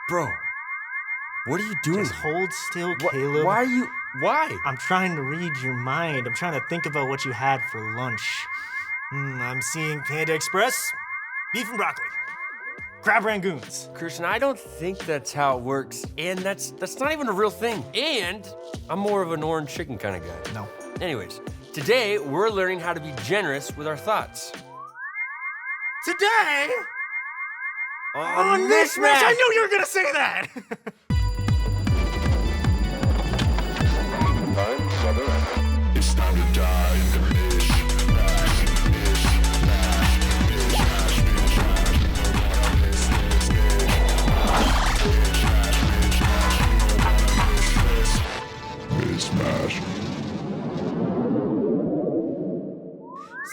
Bro, what are you doing? Just hold still, Caleb. Why? I'm trying to read your mind. I'm trying to think about what you had for lunch. I'm seeing Panda Express, beef and broccoli, crab rangoons. Kristian, I don't think that's how it works, and that's not even a real thing. And I'm more of an orange chicken kind of guy. No. Anyways, today we're learning how to be generous with our thoughts. Today, On MISH! I knew you were gonna say that! 9, 7. It's time to die in the MISH. Mash, MISH, mash, MISH, mash, MISH, mash. MISH, mash.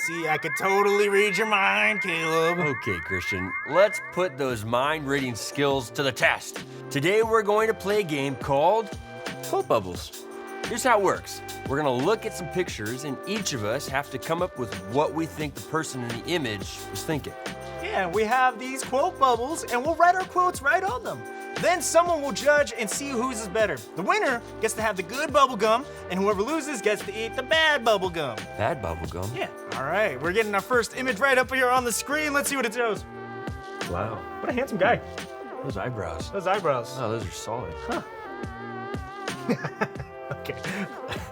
See, I could totally read your mind, Caleb. Okay, Kristian, let's put those mind reading skills to the test. Today we're going to play a game called Quote Bubbles. Here's how it works. We're gonna look at some pictures and each of us have to come up with what we think the person in the image was thinking. Yeah, we have these quote bubbles, and we'll write our quotes right on them. Then someone will judge and see whose is better. The winner gets to have the good bubble gum, and whoever loses gets to eat the bad bubble gum. Bad bubble gum? Yeah. All right, we're getting our first image right up here on the screen. Let's see what it shows. Wow. What a handsome guy. Those eyebrows. Those eyebrows. Oh, those are solid. Huh. Okay.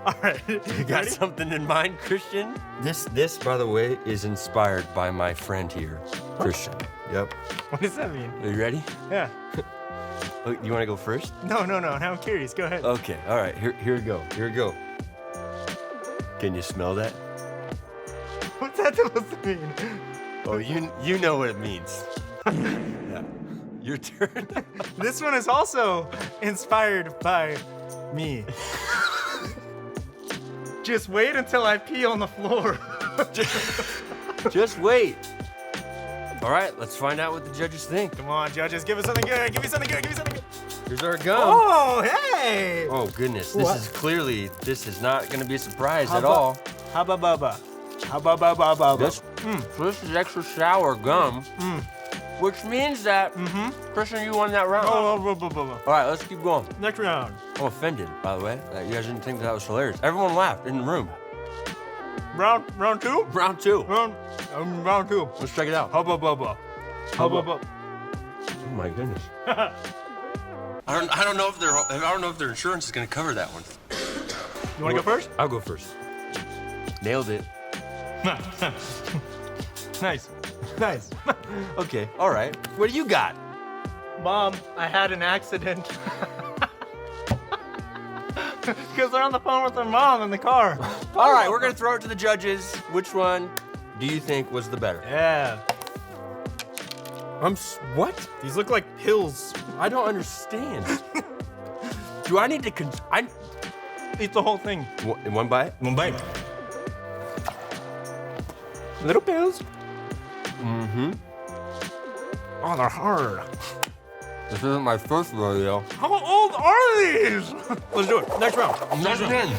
All right. You got Ready? something in mind, Kristian? This, by the way, is inspired by my friend here, Kristian. Yep. What does that mean? Are you ready? Yeah. Oh, you want to go first? No. Now I'm curious. Go ahead. Okay. All right. Here we go. Here we go. Can you smell that? What's that supposed to mean? Oh, you know what it means. Yeah. Your turn. This one is also inspired by me. Just wait until I pee on the floor. Just wait. All right, let's find out what the judges think. Come on, judges, give us something good. Give me something good. Give me something good. Here's our gum. Oh, hey! Oh, goodness. What? This is not going to be a surprise at all. Hubba bubba. Hubba bubba bubba. This is extra sour gum, which means that, Kristian, you won that round. Oh, bubba bubba. All right, let's keep going. Next round. I'm offended, by the way, that you guys didn't think that was hilarious. Everyone laughed in the room. Round two? Round two. Round two. Let's check it out. Hubba bubba. Hubba bubba. Oh my goodness. I don't know if their insurance is going to cover that one. You want to go first? I'll go first. Nailed it. Nice. Okay. All right. What do you got? Mom, I had an accident. Because they're on the phone with their mom in the car. All right, we're going to throw it to the judges. Which one do you think was the better? Yeah. What? These look like pills. I don't understand. Do I need to Eat the whole thing. in one bite? One bite. Little pills. Mm-hmm. Oh, they're hard. This isn't my first rodeo. How old are these? Let's do it. Next round. Next in.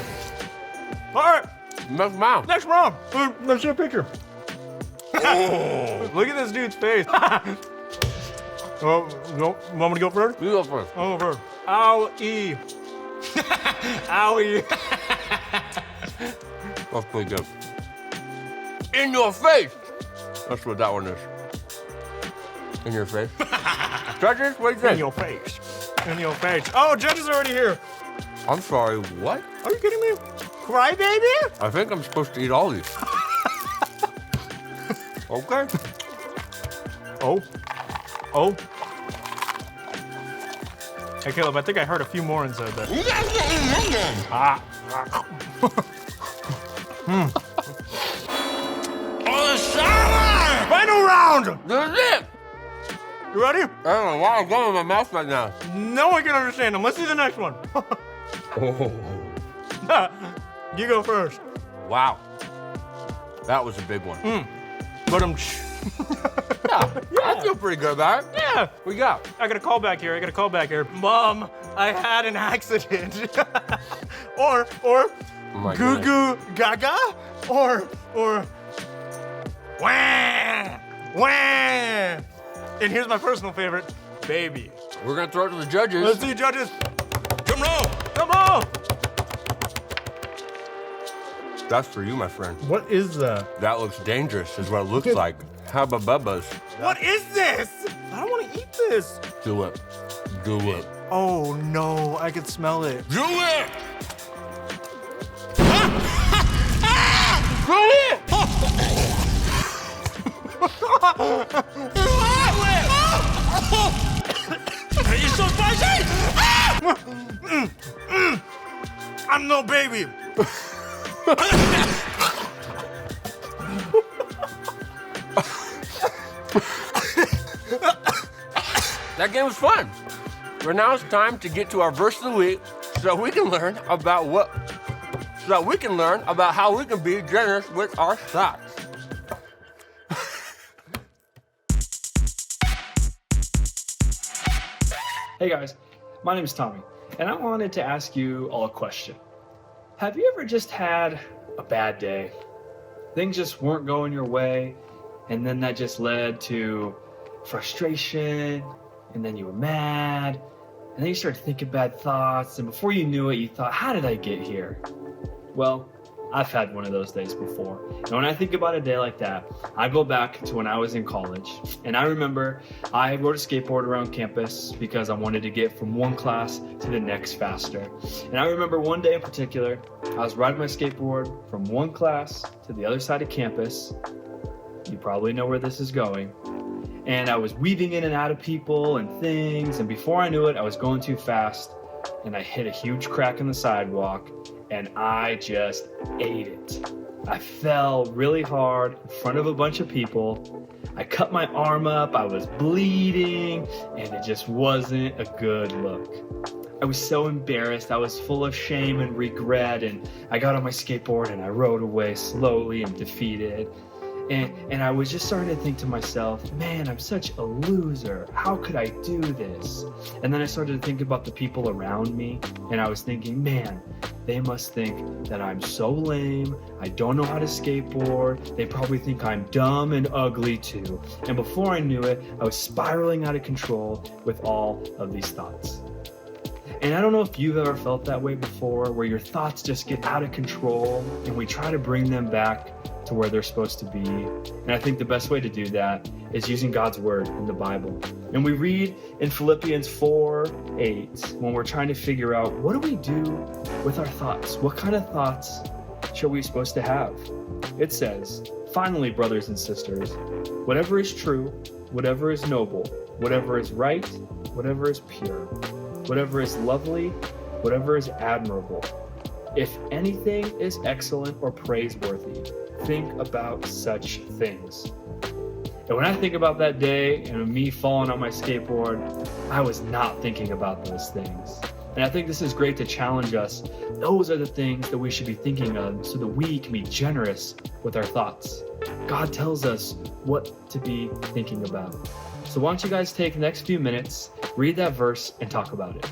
All right. Next round. Next round. Let's see a picture. Oh. Look at this dude's face. Oh, no. Want me to go first? You go first. I'll go first. Owie. Owie. That's pretty good. In your face. That's what that one is. In your face. Judges, what do you think? In your face. In your face. Oh, judge is already here. I'm sorry, what? Are you kidding me? Cry baby? I think I'm supposed to eat all these. Okay. Oh. Hey, Caleb, I think I heard a few more inside there. Oh, sour! Final round! That's it! You ready? I don't know why I'm going in my mouth right now. No one can understand them. Let's see the next one. Oh. You go first. Wow. That was a big one. But Yeah, I feel pretty good about it. yeah. What you got? I got a call back here. Mom, I had an accident. or Oh my goo goodness. goo gaga, or wah wah. And here's my personal favorite, baby. We're gonna throw it to the judges. Let's see, judges. Come on. Come on. That's for you, my friend. What is that? That looks dangerous, is what it looks like. Hubba bubbas. What is this? I don't want to eat this. Do it. Do it. Oh no, I can smell it. Do it! Do it! Are you so spicy? I'm no baby. That game was fun. But now it's time to get to our verse of the week so we can learn about how we can be generous with our thoughts. Hey guys, my name is Tommy, and I wanted to ask you all a question. Have you ever just had a bad day? Things just weren't going your way, and then that just led to frustration, and then you were mad, and then you started thinking bad thoughts, and before you knew it, you thought, how did I get here? Well, I've had one of those days before. And when I think about a day like that, I go back to when I was in college. And I remember I rode a skateboard around campus because I wanted to get from one class to the next faster. And I remember one day in particular, I was riding my skateboard from one class to the other side of campus. You probably know where this is going. And I was weaving in and out of people and things. And before I knew it, I was going too fast. And I hit a huge crack in the sidewalk. And I just ate it. I fell really hard in front of a bunch of people. I cut my arm up, I was bleeding, and it just wasn't a good look. I was so embarrassed, I was full of shame and regret, and I got on my skateboard and I rode away slowly and defeated. And I was just starting to think to myself, man, I'm such a loser. How could I do this? And then I started to think about the people around me, and I was thinking, man, they must think that I'm so lame, I don't know how to skateboard, they probably think I'm dumb and ugly too. And before I knew it, I was spiraling out of control with all of these thoughts. And I don't know if you've ever felt that way before, where your thoughts just get out of control and we try to bring them back to where they're supposed to be. And I think the best way to do that is using God's word in the Bible. And we read in Philippians 4:8, when we're trying to figure out, what do we do with our thoughts? What kind of thoughts should we supposed to have? It says, finally, brothers and sisters, whatever is true, whatever is noble, whatever is right, whatever is pure, whatever is lovely, whatever is admirable, if anything is excellent or praiseworthy, think about such things. And when I think about that day and me falling on my skateboard, I was not thinking about those things. And I think this is great to challenge us. Those are the things that we should be thinking of so that we can be generous with our thoughts. God tells us what to be thinking about. So why don't you guys take the next few minutes, read that verse, and talk about it.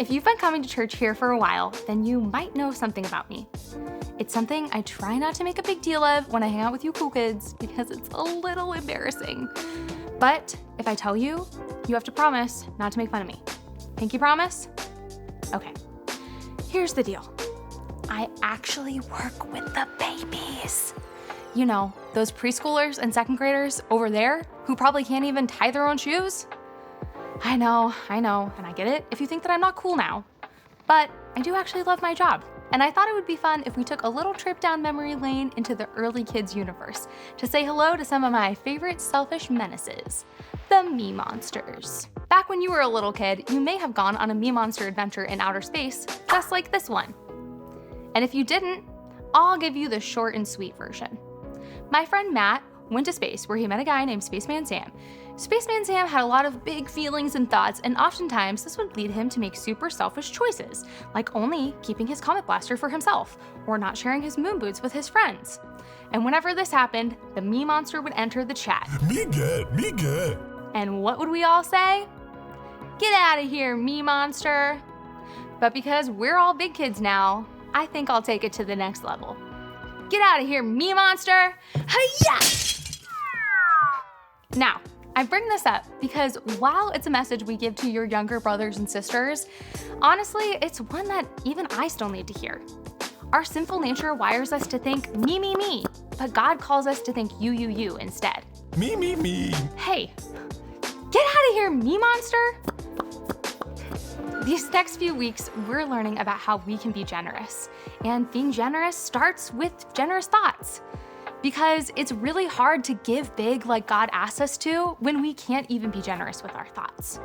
If you've been coming to church here for a while, then you might know something about me. It's something I try not to make a big deal of when I hang out with you cool kids because it's a little embarrassing. But if I tell you, you have to promise not to make fun of me. Pinky promise? Okay. Here's the deal. I actually work with the babies. You know, those preschoolers and second graders over there who probably can't even tie their own shoes? I know, and I get it if you think that I'm not cool now. But I do actually love my job, and I thought it would be fun if we took a little trip down memory lane into the early kids universe to say hello to some of my favorite selfish menaces, the Me Monsters. Back when you were a little kid, you may have gone on a Me Monster adventure in outer space, just like this one. And if you didn't, I'll give you the short and sweet version. My friend Matt went to space where he met a guy named Spaceman Sam. Spaceman Sam had a lot of big feelings and thoughts, and oftentimes this would lead him to make super selfish choices, like only keeping his comet blaster for himself, or not sharing his moon boots with his friends. And whenever this happened, the Me Monster would enter the chat. Me good. And what would we all say? Get out of here, Me Monster. But because we're all big kids now, I think I'll take it to the next level. Get out of here, Me Monster! Hi-ya! Now, I bring this up because while it's a message we give to your younger brothers and sisters, honestly, it's one that even I still need to hear. Our sinful nature wires us to think me, but God calls us to think you instead. Me. Hey, get out of here, Me Monster! These next few weeks, we're learning about how we can be generous. And being generous starts with generous thoughts. Because it's really hard to give big like God asks us to when we can't even be generous with our thoughts.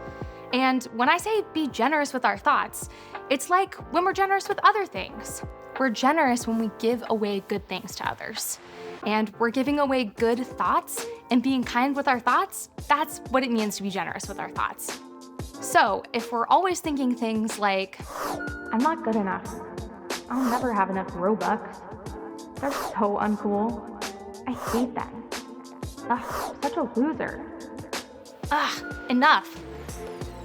And when I say be generous with our thoughts, it's like when we're generous with other things. We're generous when we give away good things to others. And we're giving away good thoughts and being kind with our thoughts. That's what it means to be generous with our thoughts. So if we're always thinking things like, I'm not good enough, I'll never have enough Robux, they're so uncool, I hate them, ugh, such a loser, enough.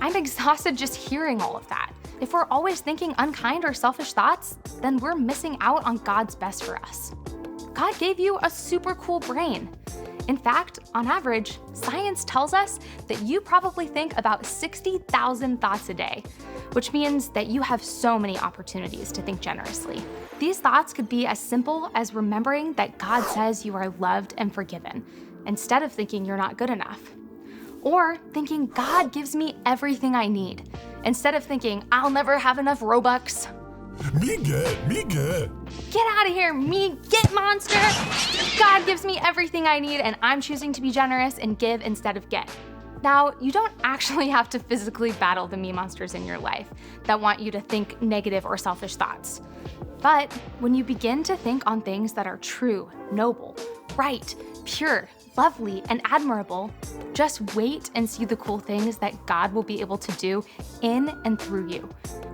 I'm exhausted just hearing all of that. If we're always thinking unkind or selfish thoughts, then we're missing out on God's best for us. God gave you a super cool brain. In fact, on average, science tells us that you probably think about 60,000 thoughts a day, which means that you have so many opportunities to think generously. These thoughts could be as simple as remembering that God says you are loved and forgiven, instead of thinking you're not good enough. Or thinking God gives me everything I need, instead of thinking I'll never have enough Robux. Me good. Get out of here, get monster! God gives me everything I need and I'm choosing to be generous and give instead of get. Now, you don't actually have to physically battle the Me Monsters in your life that want you to think negative or selfish thoughts. But when you begin to think on things that are true, noble, right, pure, lovely, and admirable, just wait and see the cool things that God will be able to do in and through you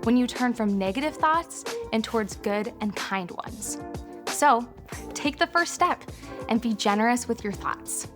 when you turn from negative thoughts and towards good and kind ones. So, take the first step and be generous with your thoughts.